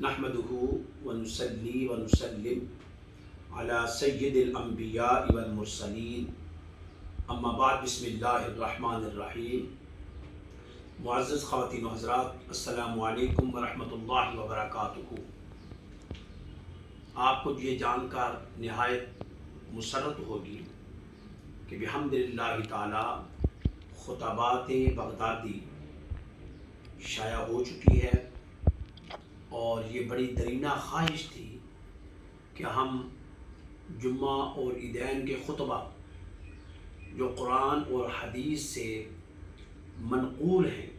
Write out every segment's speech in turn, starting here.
نحمده ونصلي ونسلم على سید الانبیاء والمرسلین اما بعد بسم اللہ الرحمن الرحیم۔ معزز خواتین و حضرات، السلام علیکم ورحمۃ اللہ وبرکاتہ۔ آپ کو یہ جان کر نہایت مسرت ہوگی کہ بحمدللہ تعالی خطبات بغدادی شائع ہو چکی ہے، اور یہ بڑی درینہ خواہش تھی کہ ہم جمعہ اور عیدین کے خطبہ جو قرآن اور حدیث سے منقول ہیں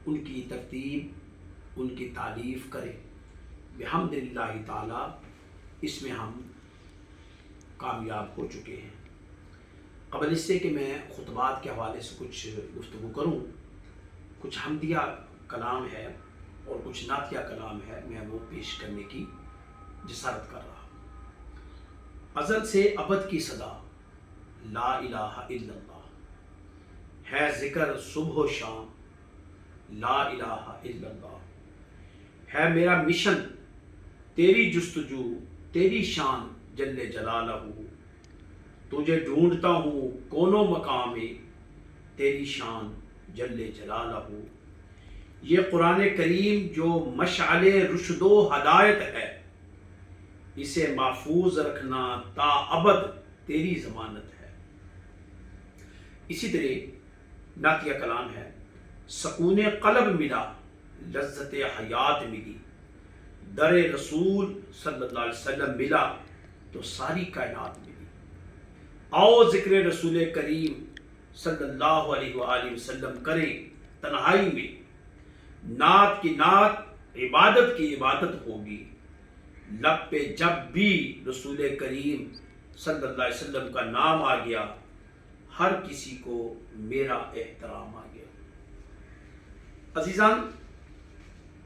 ان کی ترتیب، ان کی تالیف کریں۔ بحمدللہ تعالی اس میں ہم کامیاب ہو چکے ہیں۔ قبل اس سے کہ میں خطبات کے حوالے سے کچھ گفتگو کروں، کچھ حمدیہ کلام ہے اور کچھ نعتیہ کلام ہے، میں وہ پیش کرنے کی جسارت کر رہا ہوں۔ ازل سے ابد کی صدا لا الہ الا اللہ ہے، ذکر صبح و شام لا الہ الا اللہ ہے، میرا مشن تیری جستجو تیری شان جل جلالہ، تجھے ڈھونڈتا ہوں کونوں مقام میں تیری شان جل جلالہ۔ یہ قرآن کریم جو مشعل رشد و ہدایت ہے، اسے محفوظ رکھنا تا ابد تیری ضمانت ہے۔ اسی طرح نعتیہ کلام ہے، سکون قلب ملا لذت حیات ملی، در رسول صلی اللہ علیہ وسلم ملا تو ساری کائنات ملی۔ آؤ ذکر رسول کریم صلی اللہ علیہ وآلہ وسلم کریں تنہائی میں، نعت کی نعت عبادت کی عبادت ہوگی، لب پہ جب بھی رسول کریم صلی اللہ علیہ وسلم کا نام آ گیا ہر کسی کو میرا احترام آ گیا۔ عزیزان،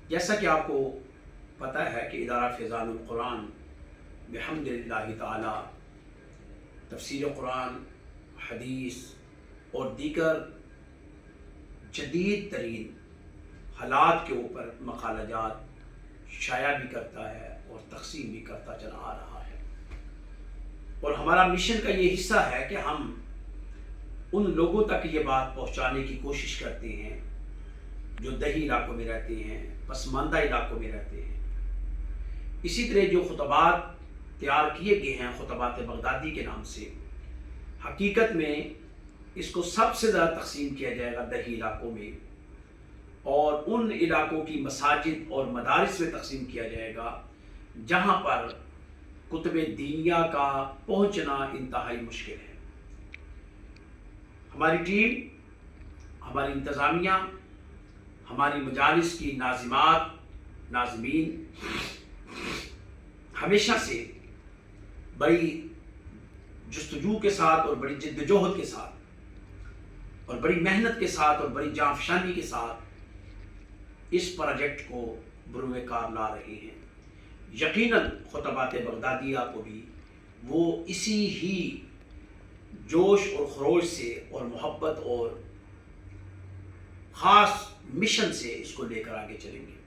جیسا کہ آپ کو پتہ ہے کہ ادارہ فیضان القرآن بحمدللہ تعالی تفسیر قرآن، حدیث اور دیگر جدید ترین حالات کے اوپر مقالہ جات شائع بھی کرتا ہے اور تقسیم بھی کرتا چلا آ رہا ہے، اور ہمارا مشن کا یہ حصہ ہے کہ ہم ان لوگوں تک یہ بات پہنچانے کی کوشش کرتے ہیں جو دیہی علاقوں میں رہتے ہیں، پسماندہ علاقوں میں رہتے ہیں۔ اسی طرح جو خطبات تیار کیے گئے ہیں خطبات بغدادی کے نام سے، حقیقت میں اس کو سب سے زیادہ تقسیم کیا جائے گا دیہی علاقوں میں، اور ان علاقوں کی مساجد اور مدارس میں تقسیم کیا جائے گا جہاں پر کتب دینیہ کا پہنچنا انتہائی مشکل ہے۔ ہماری ٹیم، ہماری انتظامیہ، ہماری مجالس کی ناظمات، ناظمین ہمیشہ سے بڑی جستجو کے ساتھ اور بڑی جد و جہد کے ساتھ اور بڑی محنت کے ساتھ اور بڑی جانفشانی کے ساتھ اس پروجیکٹ کو بروئے کار لا رہے ہیں۔ یقیناً خطبات بغدادیہ کو بھی وہ اسی ہی جوش اور خروش سے اور محبت اور خاص مشن سے اس کو لے کر آگے چلیں گے،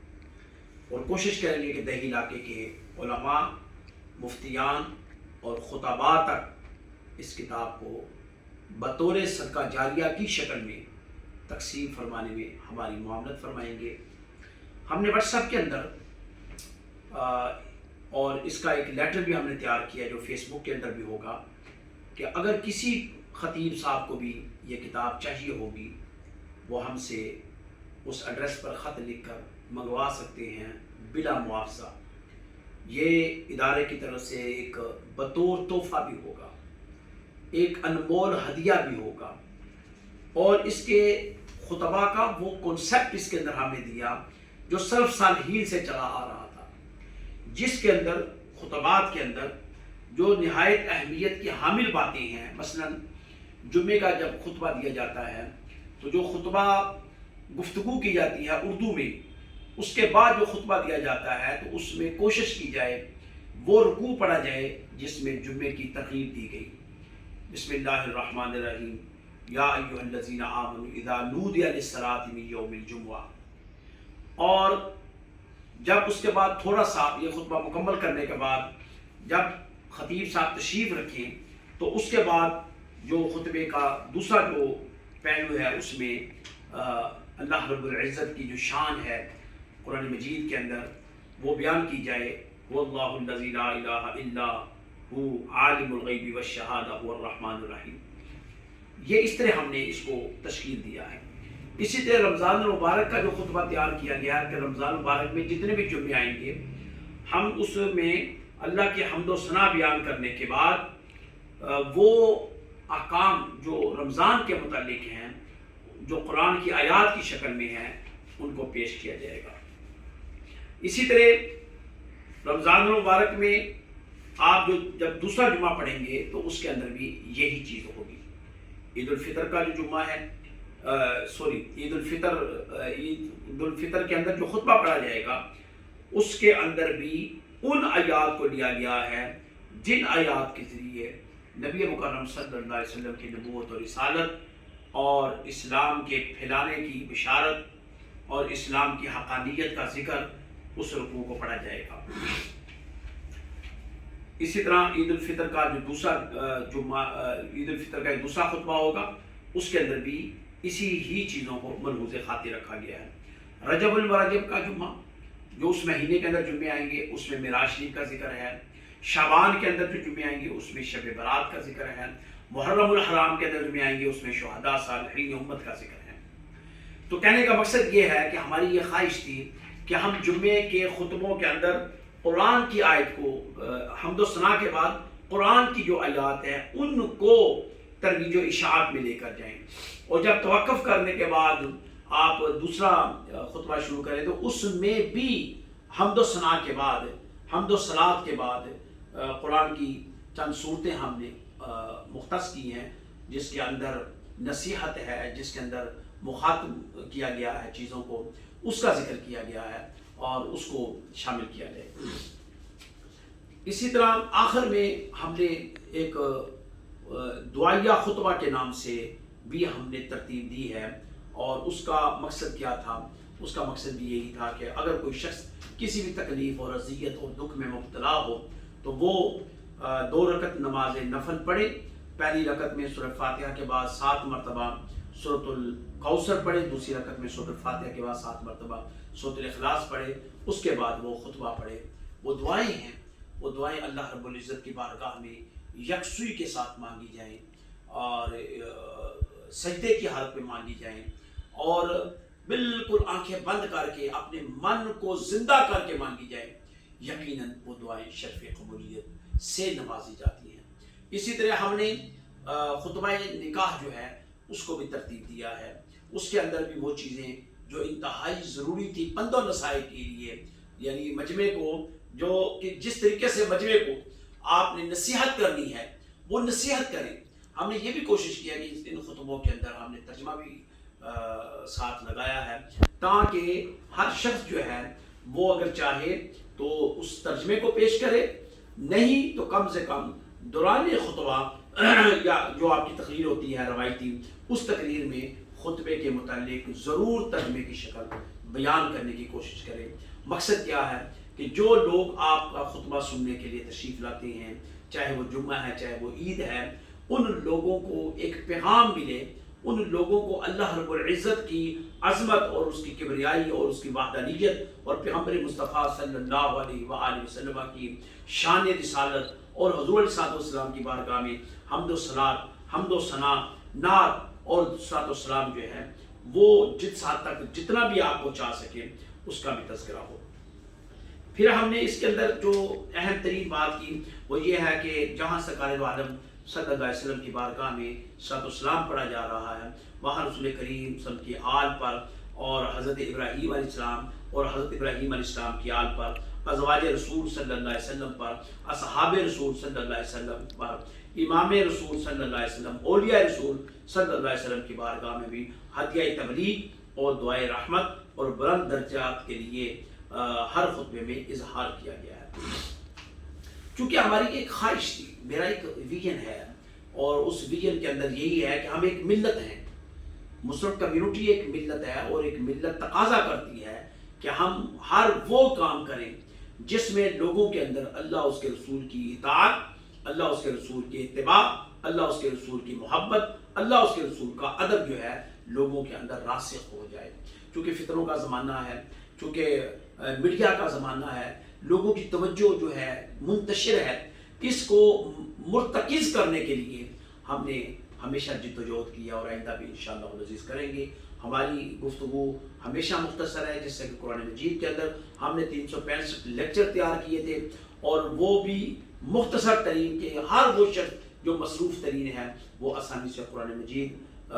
اور کوشش کریں گے کہ دیہی علاقے کے علماء، مفتیان اور خطباء تک اس کتاب کو بطور صدقہ جاریہ کی شکل میں تقسیم فرمانے میں ہماری معاونت فرمائیں گے۔ ہم نے واٹس ایپ کے اندر اور اس کا ایک لیٹر بھی ہم نے تیار کیا جو فیس بک کے اندر بھی ہوگا، کہ اگر کسی خطیب صاحب کو بھی یہ کتاب چاہیے ہوگی وہ ہم سے اس ایڈریس پر خط لکھ کر منگوا سکتے ہیں بلا معاوضہ۔ یہ ادارے کی طرف سے ایک بطور تحفہ بھی ہوگا، ایک انمول ہدیہ بھی ہوگا، اور اس کے خطبہ کا وہ کنسیپٹ اس کے اندر ہم نے دیا جو سلف صالحین سے چلا آ رہا تھا، جس کے اندر خطبات کے اندر جو نہایت اہمیت کی حامل باتیں ہیں۔ مثلا جمعے کا جب خطبہ دیا جاتا ہے تو جو خطبہ گفتگو کی جاتی ہے اردو میں، اس کے بعد جو خطبہ دیا جاتا ہے تو اس میں کوشش کی جائے وہ رکوع پڑھا جائے جس میں جمعے کی ترغیب دی گئی۔ بسم اللہ الرحمن الرحیم، یا ایھا الذین آمنوا اذا نودی للصلاۃ من یوم الجمعہ، اور جب اس کے بعد تھوڑا سا یہ خطبہ مکمل کرنے کے بعد جب خطیب صاحب تشریف رکھیں تو اس کے بعد جو خطبے کا دوسرا جو پہلو ہے اس میں اللہ رب العزت کی جو شان ہے قرآن مجید کے اندر وہ بیان کی جائے، وَاللَّهُ الَّذِي لَا إِلَٰهَ إِلَّا هُوَ عَالِمُ الْغَيْبِ وَالشَّهَادَةِ هُوَ الرَّحْمَٰنُ الرَّحِيمُ۔ یہ اس طرح ہم نے اس کو تشکیل دیا ہے۔ اسی طرح رمضان المبارک کا جو خطبہ تیار کیا گیا ہے کہ رمضان المبارک میں جتنے بھی جمعے آئیں گے ہم اس میں اللہ کے حمد و ثنا بیان کرنے کے بعد وہ احکام جو رمضان کے متعلق ہیں جو قرآن کی آیات کی شکل میں ہیں ان کو پیش کیا جائے گا۔ اسی طرح رمضان المبارک میں آپ جب دوسرا جمعہ پڑھیں گے تو اس کے اندر بھی یہی چیز ہوگی۔ عید الفطر کا جو جمعہ ہے عید الفطر کے اندر جو خطبہ پڑھا جائے گا اس کے اندر بھی ان آیات کو لیا گیا ہے جن آیات کے ذریعے نبی مکرم صلی اللہ علیہ وسلم کی نبوت اور رسالت اور اسلام کے پھیلانے کی بشارت اور اسلام کی حقانیت کا ذکر اس رکوع کو پڑھا جائے گا۔ اسی طرح عید الفطر کا جو دوسرا جمعہ عید الفطر کا ایک دوسرا خطبہ ہوگا اس کے اندر بھی اسی ہی چیزوں کو ملحوظ خاطر رکھا گیا ہے۔ رجب المرجب کا جمعہ جو اس مہینے کے اندر جمعے آئیں گے اس میں معراج شریف کا ذکر ہے۔ شعبان کے اندر جو جمعے آئیں گے اس میں شب برات کا ذکر ہے۔ محرم الحرام کے اندر جمعے آئیں گے اس میں شہداء صالحین امت کا ذکر ہے۔ تو کہنے کا مقصد یہ ہے کہ ہماری یہ خواہش تھی کہ ہم جمعے کے خطبوں کے اندر قرآن کی آیت کو حمد و ثنا کے بعد قرآن کی جو آیات ہیں ان کو ترویج و اشاعت میں لے کر جائیں، اور جب توقف کرنے کے بعد آپ دوسرا خطبہ شروع کریں تو اس میں بھی حمد و ثنا کے بعد حمد و صلات کے بعد قرآن کی چند صورتیں ہم نے مختص کی ہیں جس کے اندر نصیحت ہے، جس کے اندر مخاطب کیا گیا ہے چیزوں کو، اس کا ذکر کیا گیا ہے اور اس کو شامل کیا جائے۔ اسی طرح آخر میں ہم نے ایک دعائیہ خطبہ کے نام سے بھی ہم نے ترتیب دی ہے، اور اس کا مقصد کیا تھا؟ اس کا مقصد بھی یہی تھا کہ اگر کوئی شخص کسی بھی تکلیف اور اذیت اور دکھ میں مبتلا ہو تو وہ 2 رکعت نماز نفل پڑھے۔ پہلی رکعت میں سورۃ فاتحہ کے بعد 7 مرتبہ سورۃ الکوثر پڑھے، دوسری رکعت میں سورۃ فاتحہ کے بعد 7 مرتبہ سورۃ الاخلاص پڑھے، اس کے بعد وہ خطبہ پڑھے۔ وہ دعائیں ہیں، وہ دعائیں اللہ رب العزت کی بارگاہ میں یکسوئی کے ساتھ مانگی جائیں اور سجدے کی حالت میں مانگی جائیں، اور بالکل آنکھیں بند کر کے اپنے من کو زندہ کر کے مانگی جائیں۔ یقیناً وہ دعائیں شرف قبولیت سے نوازی جاتی ہیں۔ اسی طرح ہم نے خطبہ نکاح جو ہے اس کو بھی ترتیب دیا ہے، اس کے اندر بھی وہ چیزیں جو انتہائی ضروری تھی پند و نصیحت کے لیے، یعنی مجمع کو جو کہ جس طریقے سے مجمع کو آپ نے نصیحت کرنی ہے وہ نصیحت کریں۔ ہم نے یہ بھی کوشش کیا کہ ان خطبوں کے اندر ہم نے ترجمہ بھی ساتھ لگایا ہے تاکہ ہر شخص جو ہے وہ اگر چاہے تو اس ترجمے کو پیش کرے، نہیں تو کم سے کم دوران خطبہ یا جو آپ کی تقریر ہوتی ہے روایتی، اس تقریر میں خطبے کے متعلق ضرور ترجمے کی شکل بیان کرنے کی کوشش کریں۔ مقصد کیا ہے کہ جو لوگ آپ کا خطبہ سننے کے لیے تشریف لاتے ہیں، چاہے وہ جمعہ ہے چاہے وہ عید ہے، ان لوگوں کو ایک پیغام ملے، ان لوگوں کو اللہ رب العزت کی عظمت اور اس کی کبریائی اور اس کی وحدانیت اور پیغمبر مصطفیٰ صلی اللہ علیہ وآلہ وسلم کی شان رسالت اور حضور علیہ السلام کی بارگاہ میں حمد و صلات، حمد و ثنا، نعت اور صلوات و سلام جو ہے وہ جس حد تک جتنا بھی آپ پہنچا سکیں اس کا بھی تذکرہ ہو۔ پھر ہم نے اس کے اندر جو اہم ترین بات کی وہ یہ ہے کہ جہاں سرکار دو عالم صلی اللہ علیہ وسلم کی بارگاہ میں صلوات و سلام پڑھا جا رہا ہے، وہاں رسول کریم صلی اللہ علیہ وسلم کی آل پر اور حضرت ابراہیم علیہ السلام اور حضرت ابراہیم علیہ السلام کی آل پر، ازواج رسول صلی اللہ علیہ وسلم پر، اصحاب رسول صلی اللہ علیہ وسلم پر، امام رسول صلی اللہ علیہ وسلم، اولیاء رسول صلی اللہ علیہ وسلم کی بارگاہ میں بھی ہدیہ تبلیغ اور دعائے رحمت اور بلند درجات کے لیے ہر خطبے میں اظہار کیا گیا ہے۔ چونکہ ہماری ایک خواہش تھی، میرا ایک ویژن ہے، اور اس ویژن کے اندر یہی ہے کہ ہم ایک ملت ہیں، مسلم کمیونٹی ایک ملت ہے، اور ایک ملت تقاضا کرتی ہے کہ کہ ہم ہر وہ کام کریں جس میں لوگوں کے اندر اللہ اس کے رسول کی اطاعت، اللہ اس کے رسول کی اتباع، اللہ اس کے رسول کی محبت، اللہ اس کے رسول کا ادب جو ہے لوگوں کے اندر راسخ ہو جائے۔ چونکہ فتنوں کا زمانہ ہے، چونکہ میڈیا کا زمانہ ہے، لوگوں کی توجہ جو ہے منتشر ہے، اس کو مرتکز کرنے کے لیے ہم نے ہمیشہ جد و جہد کیا اور آئندہ بھی انشاءاللہ العزیز کریں گے۔ ہماری گفتگو ہمیشہ مختصر ہے، جس سے کہ قرآن مجید کے اندر ہم نے 365 لیکچر تیار کیے تھے، اور وہ بھی مختصر ترین کہ ہر وہ شخص جو مصروف ترین ہے وہ آسانی سے قرآن مجید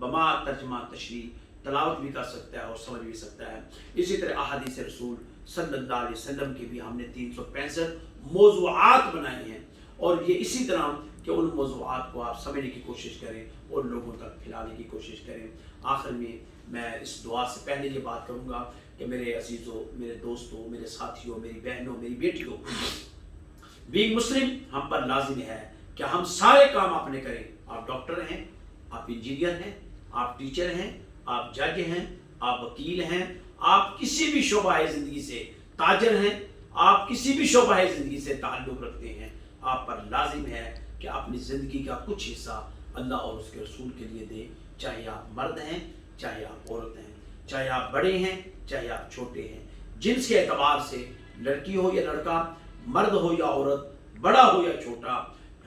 بما ترجمہ تشریح تلاوت بھی کر سکتا ہے اور سمجھ بھی سکتا ہے۔ اسی طرح احادیث رسول صلی اللہ علیہ وسلم کے بھی ہم نے 365 موضوعات بنائے ہیں، اور یہ اسی طرح کہ ان موضوعات کو آپ سمجھنے کی کوشش کریں اور لوگوں تک پھیلانے کی کوشش کریں۔ آخر میں اس دعا سے پہلے یہ بات کروں گا کہ میرے عزیزوں، میرے دوستوں، میرے ساتھیوں، میری بہنوں، میری بیٹیوں، بینگ مسلم ہم پر لازم ہے کہ ہم سارے کام اپنے کریں۔ آپ ڈاکٹر ہیں، آپ انجینئر ہیں، آپ ٹیچر ہیں، آپ جج ہیں، آپ وکیل ہیں، آپ کسی بھی شعبہ زندگی سے تاجر ہیں، آپ کسی بھی شعبہ زندگی سے تعلق رکھتے ہیں، آپ پر لازم ہے کہ اپنی زندگی کا کچھ حصہ اللہ اور اس کے رسول کے لیے دیں، چاہے آپ مرد ہیں، چاہے آپ عورت ہیں، چاہے آپ بڑے ہیں، چاہے آپ چھوٹے ہیں، جنس کے اعتبار سے لڑکی ہو یا لڑکا، مرد ہو یا عورت، بڑا ہو یا چھوٹا،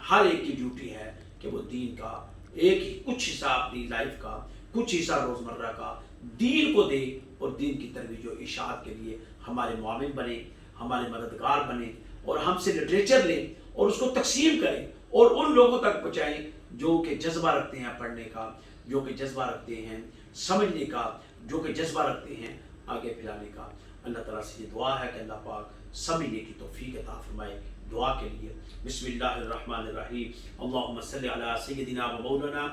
ہر ایک کی ڈیوٹی ہے کہ وہ دین کا ایک ہی کچھ حصہ اپنی لائف کا، کچھ حصہ روزمرہ کا دین کو دے، اور دین کی ترویج و اشاعت کے لیے ہمارے معاون بنے، ہمارے مددگار بنے، اور ہم سے لٹریچر لیں اور اس کو تقسیم کریں اور ان لوگوں تک پہنچائیں جو کہ جذبہ رکھتے ہیں پڑھنے کا، جو کہ جذبہ رکھتے ہیں سمجھنے کا، جو کہ جذبہ رکھتے ہیں آگے پھیلانے کا۔ اللہ تعالیٰ سے یہ دعا ہے کہ اللہ پاک سمجھنے کی توفیق عطا فرمائے۔ دعا کے لیے بسم اللہ الرحمن الرحیم، اللہم صلی علی سیدنا و مولانا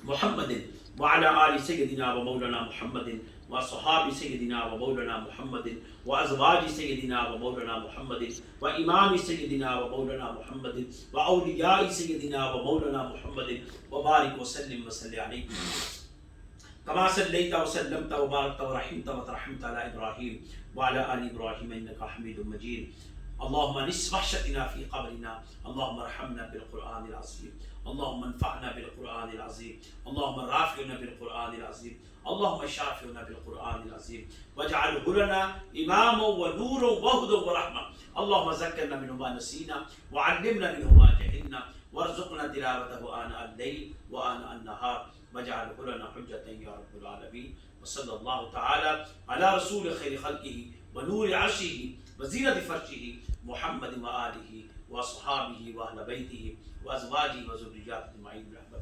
محمد وعلى آل سيدنا ومولانا محمد وصحاب سيدنا ومولانا محمد وأزواج سيدنا ومولانا محمد وإمام سيدنا ومولانا محمد وأولياء سيدنا ومولانا محمد وبارك وسلم وصل عليه كما صليت وسلمت وباركت ورحمت وترحمت على إبراهيم وعلى آل إبراهيم إنك حميد مجيد. اللهم انس وحشتنا في قبرنا، اللهم ارحمنا بالقرآن العظيم، اللهم انفعنا بالقرآن العظيم، اللهم رافعنا بالقرآن العظيم، اللهم شافعنا بالقرآن العظيم، واجعله لنا إماما ونورا وهدى ورحمة. اللهم ذكرنا منه ما نسينا وعلمنا منه ما جهلنا وارزقنا تلاوته آناء الليل وآناء النهار واجعله لنا حجة يا رب العالمين. وصلى الله تعالى على رسول خير خلقه ونور عرشه وزينة فرشه محمد وآله وأصحابه وأهل بيته وأزواجه وذرياته أجمعين برحمته.